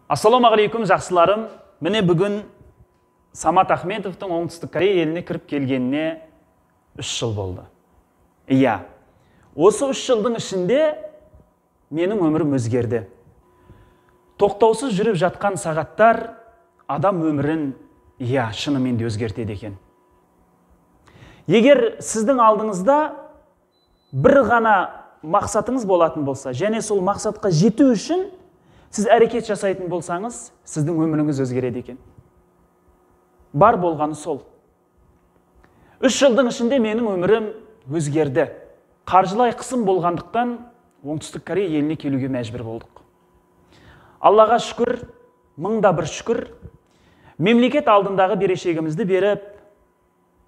Ассалаумағалейкум жақсыларым. Міне бүгін Самат Ахметовтың Оңтүстік Корея еліне кіріп келгеніне 3 жыл болды. Иә, осы 3 жылдың ішінде менің өмірім өзгерді. Тоқтаусыз жүріп жатқан сағаттар адам өмірін шынымен де өзгертеді екен. Егер сіздің алдыңызда бір ғана мақсатыңыз болатын болса, және сол мақсатқа жету үшін сіз әрекет жасайтын болсаңыз, сіздің өміріңіз өзгереді екен. Бар болғаны сол. 3 жылдың ішінде менің өмірім өзгерді. Қаржылай қысым болғандықтан Оңтүстік Корея еліне келуге мәжбүр болдық. Аллаға шүкір, мыңда бір шүкір, мемлекет алдындағы берешегімізді беріп,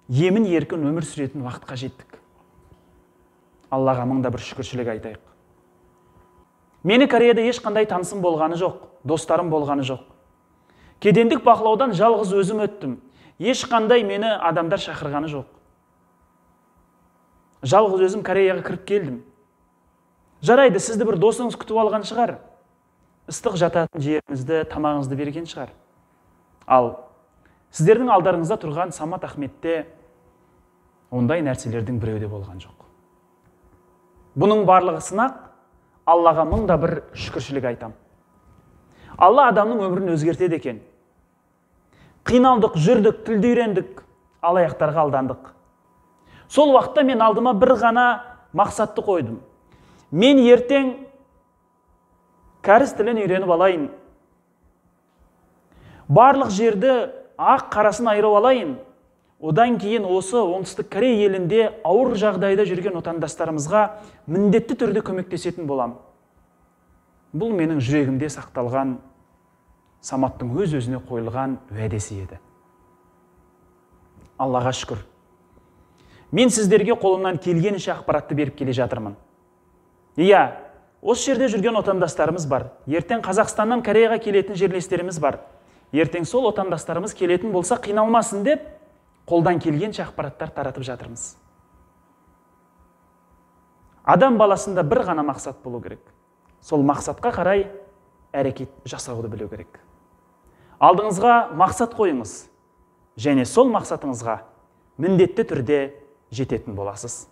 емін еркін өмір сүретін уақытқа жеттік. Аллаға мыңда бір шүкіршілік айтайық. Мені Кореяда ешқандай танысым болғаны жоқ, достарым болғаны жоқ. Кедендік бақылаудан жалғыз өзім өттім. Ешқандай мені адамдар шақырғаны жоқ. Жалғыз өзім Кореяға кіріп келдім. Жарайды, сізді бір досыңыз күтіп алған шығар. Ыстық жататын жеріңізді, тамағыңызды берген шығар. Ал сіздердің алдарыңызда тұрған Самат Ахметте ондай нәрселердің біреуде болған жоқ. Бұның барлығы сынақ, Аллаға мыңда бір шүкіршілік айтам. Алла адамның өмірін өзгертеді екен. Қиналдық, жүрдік, тілді үйрендік, алаяқтарға алдандық. Сол уақытта мен алдыма бір ғана мақсатты қойдым. Мен ертең кәріс тілін үйреніп алайын. Барлық жерді ақ қарасын айырып алайын. Одан кейін осы Оңтүстік Корея елінде ауыр жағдайда жүрген отандастарымызға міндетті түрде көмектесетін болам. Бұл менің жүрегімде сақталған Саматтың өз-өзіне қойылған уәдесі еді. Аллаға шүкір. Мен сіздерге қолымнан келгенше ақпаратты беріп келе жатырмын. Иә, осы жерде жүрген отандастарымыз бар. Ертең Қазақстаннан Кореяға келетін жерлестеріміз бар. Ертең сол отандастарымыз келетін болса қиналмасын деп, қолдан келгенше ақпараттар таратып жатырмыз. Адам баласында бір ғана мақсат болу керек. Сол мақсатқа қарай әрекет жасауды білу керек. Алдыңызға мақсат қойыңыз, және сол мақсатыңызға міндетті түрде жететін боласыз.